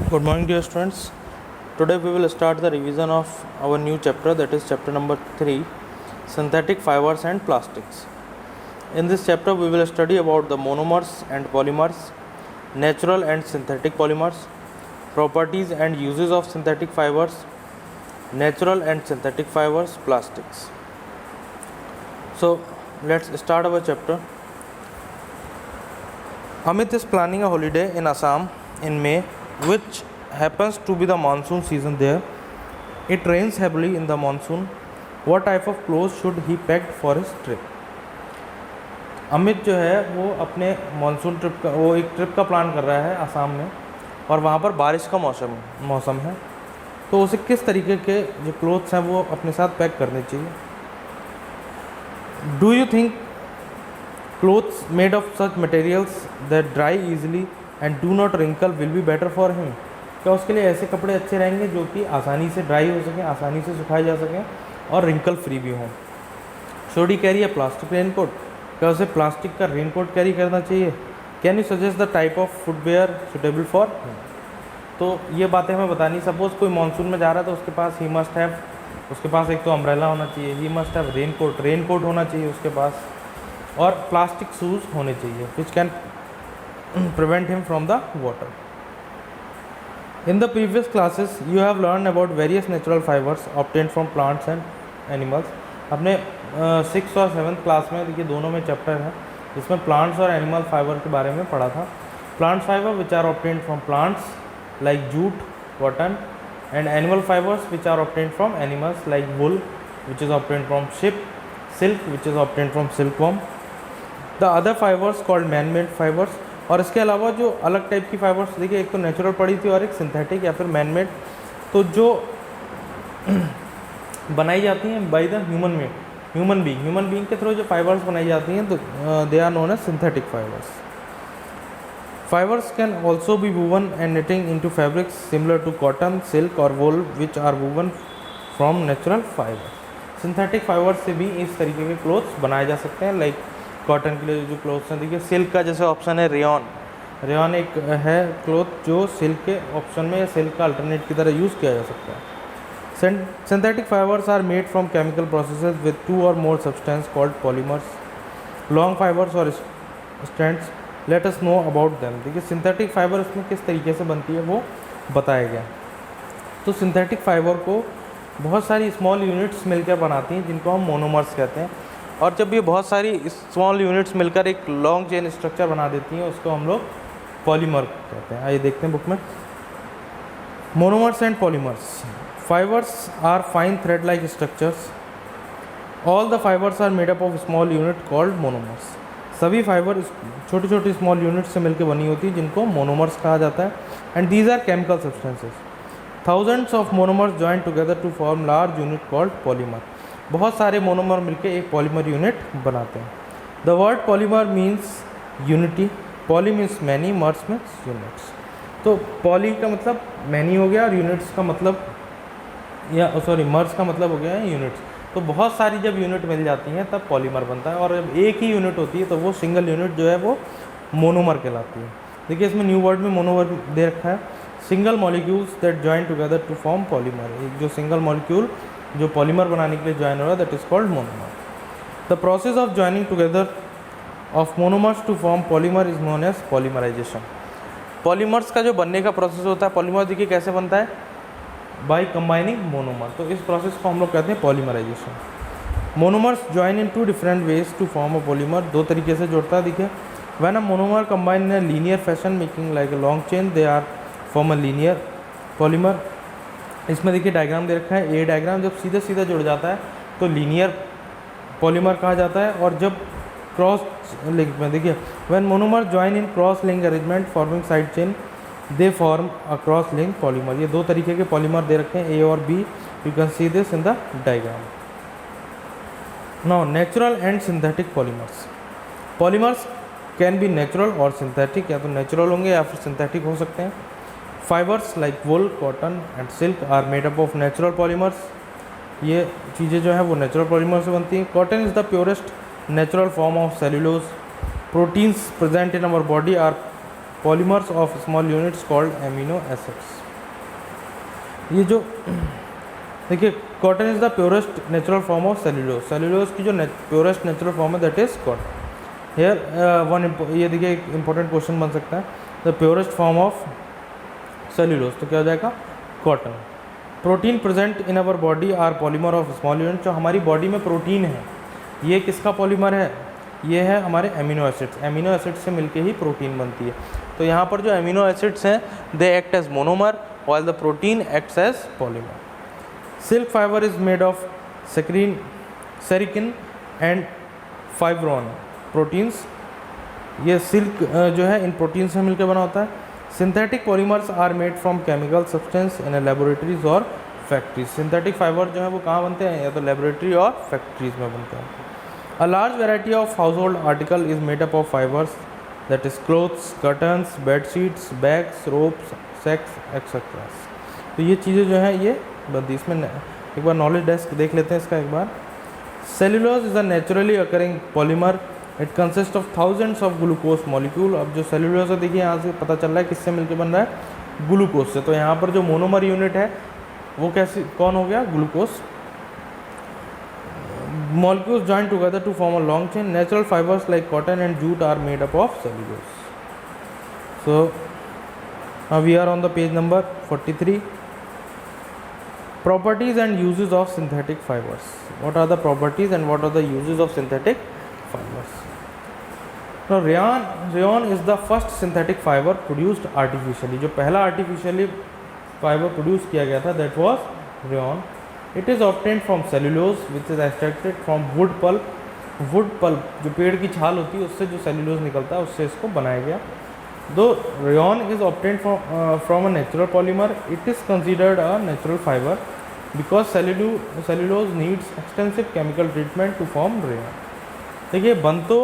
Good morning, dear students. Today we will start the revision of our new chapter, that is chapter number 3, synthetic fibers and plastics. In this chapter we will study about the monomers and polymers, natural and synthetic polymers, properties and uses of synthetic fibers, natural and synthetic fibers, plastics. So let's start our chapter. Amit is planning a holiday in Assam in May, which happens to be the monsoon season there. It rains heavily in the monsoon. What type of clothes should he pack for his trip? Amit जो है वो अपने monsoon trip का एक trip का plan कर रहा है असम में, और वहाँ पर बारिश का मौसम है, तो उसे किस तरीके के जो क्लोथ्स हैं वो अपने साथ पैक करने चाहिए. Do you think clothes made of such materials that dry easily and do not wrinkle will be better for him? क्या उसके लिए ऐसे कपड़े अच्छे रहेंगे जो कि आसानी से ड्राई हो सकें, आसानी से सुखाए जा सकें और रिंकल फ्री भी हों. Should he carry a plastic raincoat? क्या उसे प्लास्टिक का रेनकोट कैरी करना चाहिए? Can you suggest the type of footwear suitable for? तो ये बातें हमें बतानी. सपोज़ कोई मानसून में जा रहा है तो उसके पास उसके पास एक तो अम्ब्रेला होना चाहिए, ही मस्ट हैव रेनकोट होना चाहिए उसके पास, और प्लास्टिक शूज़ होने चाहिए which can prevent him from the water. In the previous classes you have learn about various natural fibres obtained from plants and animals. अपने 6th और 7th क्लास में देखिए दोनों में चैप्टर है जिसमें प्लांट्स और एनिमल फाइबर के बारे में पढ़ा था. Plant fibre which are obtained from plants like jute, cotton, and animal fibres which are obtained from animals like wool which is obtained from sheep, silk which is obtained from silkworm. The other fibres called man made fibres. और इसके अलावा जो अलग type की fibres देखिए, एक तो natural पड़ी थी और एक सिंथेटिक या फिर मैन मेड, तो जो बनाई जाती हैं बाय द ह्यूमन बीइंग के थ्रू जो फाइबर्स बनाई जाती हैं तो they are known as synthetic fibres. Fibres can also be woven and knitting into fabrics similar to cotton, silk और wool which are woven from natural fibre. Synthetic fibres से भी इस तरीके के क्लोथ्स बनाए जा सकते हैं. लाइक कॉटन के लिए जो क्लोथ्स हैं, देखिए सिल्क का जैसे ऑप्शन है रेयॉन एक है क्लोथ जो सिल्क के ऑप्शन में या सिल्क का अल्टरनेट की तरह यूज़ किया जा सकता है. Synthetic fibres are made from chemical processes with 2 और more substance called polymers, long fibres और strands. Let us know about them. देखिए सिंथेटिक फाइबर इसमें किस तरीके से बनती है वो बताया गया. तो सिंथेटिक फाइबर को बहुत सारी स्मॉल यूनिट्स मिलकर बनाती हैं जिनको हम मोनोमर्स कहते हैं, और जब ये बहुत सारी स्मॉल यूनिट्स मिलकर एक लॉन्ग चेन स्ट्रक्चर बना देती हैं उसको हम लोग पॉलीमर कहते हैं. आइए देखते हैं बुक में. Monomers and polymers. Fibres are fine thread like structures. All the fibres are made up of small unit called monomers. सभी फाइबर छोटी छोटी स्मॉल यूनिट से मिलकर बनी होती है जिनको मोनोमर्स कहा जाता है. And these are chemical substances. Thousands of monomers join together to form large unit called polymer. बहुत सारे मोनोमर मिलकर एक पॉलीमर यूनिट बनाते हैं. The word polymer means unity, poly means many, mers means units. तो पॉली का मतलब many हो गया और यूनिट्स का मतलब मर्स का मतलब हो गया है यूनिट्स. तो बहुत सारी जब यूनिट मिल जाती हैं तब पॉलीमर बनता है, और जब एक ही यूनिट होती है तो वो सिंगल यूनिट जो है वो मोनोमर कहलाती है. देखिए इसमें न्यू वर्ड में मोनोमर दे रखा है. Single molecules that join together to form polymer. एक जो सिंगल मॉलिक्यूल जो पॉलीमर बनाने के लिए ज्वाइन हो रहा है that is called monomer. The process of joining together of monomers to form polymer is known as polymerisation. Polymers का जो बनने का प्रोसेस होता है, पॉलीमर देखिए कैसे बनता है, बाय कंबाइनिंग मोनोमर. तो इस प्रोसेस को हम लोग कहते हैं polymerisation. Monomers join in 2 different ways to form a polymer. 2 तरीके से जोड़ता है. देखिए when a monomer combine in a linear fashion making like a long chain they are form a linear polymer. इसमें देखिए डायग्राम दे रखा है, ए डायग्राम. जब सीधे सीधे जुड़ जाता है तो लीनियर पॉलीमर कहा जाता है, और जब क्रॉस लिंक में देखिए when monomer join in cross link arrangement forming side chain they form a cross link polymer. ये 2 तरीके के पॉलीमर दे रखे हैं, ए और B. You can see this in the diagram. Now natural and synthetic polymers. Polymers can be natural और synthetic. या तो natural होंगे या फिर सिंथेटिक हो सकते हैं. Fibres like wool, cotton and silk are made up of natural polymers. ये चीज़ें जो है वो नेचुरल पॉलीमर से बनती हैं. Cotton is the purest natural form of cellulose. Proteins present in our body are polymers of small units called amino acids. ये जो देखिए cotton is the purest natural form of cellulose, cellulose की जो purest natural form है that is cotton. Here ये देखिए एक important question बन सकता है, the purest form of cellulose तो क्या हो जाएगा cotton. Protein present in our body are polymer of small unit, जो हमारी बॉडी में प्रोटीन है ये किसका पॉलीमर है, ये है हमारे एमिनो एसिड्स, एमिनो एसिड्स से मिलके ही प्रोटीन बनती है। तो यहाँ पर जो एमिनो एसिड्स हैं they act as monomer while the protein acts as polymer. Silk fiber is made of sericin and fibroin proteins, ये सिल्क जो है इन प्रोटीन से मिलकर बना होता है। Synthetic polymers are made from chemical substance in laboratories और फैक्ट्रीज, सिंथेटिक फाइबर जो है वो कहाँ बनते हैं, या तो लेबोरेटरी और फैक्ट्रीज में बनते हैं। A large variety of house hold article is made up of fibres that is clothes, curtains, bedsheets, bags, ropes, sex etcetera. तो ये चीज़ें जो है ये बनती, इसमें एक बार नॉलेज डेस्क देख लेते हैं इसका एक बार। Cellulose is a naturally occurring polymer, it consist of thousands of glucose molecule. अब जो सेल्यूलोज है देखिए यहाँ से पता चल रहा है किससे मिलकर बन रहा है, ग्लूकोज से। तो यहाँ पर जो मोनोमर यूनिट है वो कैसे कौन हो गया, glucose. Molecules join together to form a long chain, natural fibres like cotton and jute are made up of cellulose. So now we are on the page number 43. Properties and uses of synthetic fibers. What are the properties and what are the uses of synthetic fibers? Now rayon is the first synthetic fiber produced artificially. जो पहला artificially fiber produce किया गया था that was rayon. It is obtained from cellulose which is extracted from wood pulp. wood pulp जो पेड़ की छाल होती है उससे जो cellulose निकलता है उससे इसको बनाया गया। Though rayon is obtained from a natural polymer, it is considered a natural fiber because cellulose needs extensive chemical treatment to form rayon. देखिए बन तो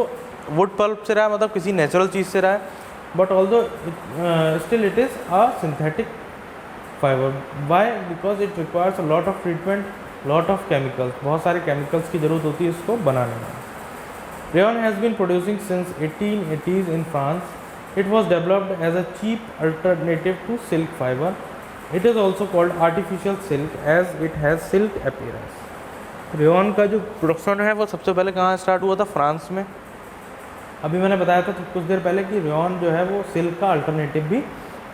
wood pulp से रहा है, मतलब किसी नेचुरल चीज़ से रहा है, but although still it is a synthetic fiber. Why? Because it requires a lot of treatment, lot of chemicals. बहुत सारे chemicals की ज़रूरत होती है इसको बनाने में। Rayon has been producing since 1880s in France. It was developed as a cheap alternative to silk fiber. It is also called artificial silk as it has silk appearance. Rayon का जो production है वो सबसे पहले कहाँ start हुआ था, France में। अभी मैंने बताया था कुछ देर पहले कि रेयन जो है वो सिल्क का अल्टरनेटिव भी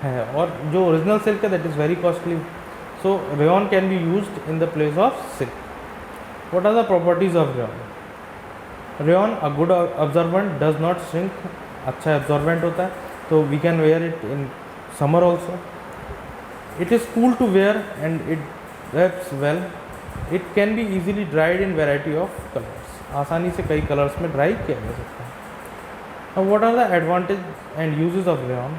है, और जो ओरिजिनल सिल्क है that is very costly, so rayon can be used in the place of silk. What are the properties of rayon? Rayon a good observant, does not shrink, अच्छा absorbent होता है, तो we can wear it in summer also. It is cool to wear and it drives well. It can be easily dried in variety of colours, आसानी से कई colours में dry किया जा सकता है। Now what are the advantage and uses of rayon?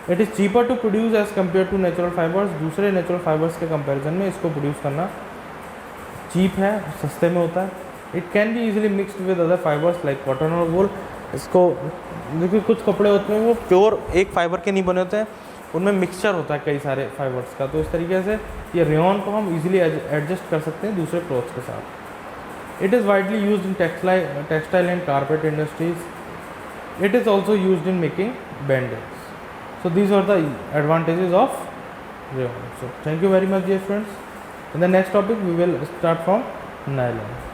It is cheaper to produce as compare to natural fibres, दूसरे नेचुरल फाइबर्स के कंपेरिजन में इसको प्रोड्यूस करना चीप है, सस्ते में होता है। It can be easily mixed with other fibres like cotton और वूल। इसको देखिए कुछ कपड़े होते हैं वो प्योर एक फाइबर के नहीं बने होते हैं, उनमें मिक्सचर होता है कई सारे फाइबर्स का, तो इस तरीके से ये रेयन को हम इजीली एडजस्ट कर सकते हैं दूसरे क्लॉथ्स के साथ। It is widely used in textile and carpet industries. It is also used in making bandage. So these are the advantages of rayon. So thank you very much dear friends. In the next topic we will start from nylon.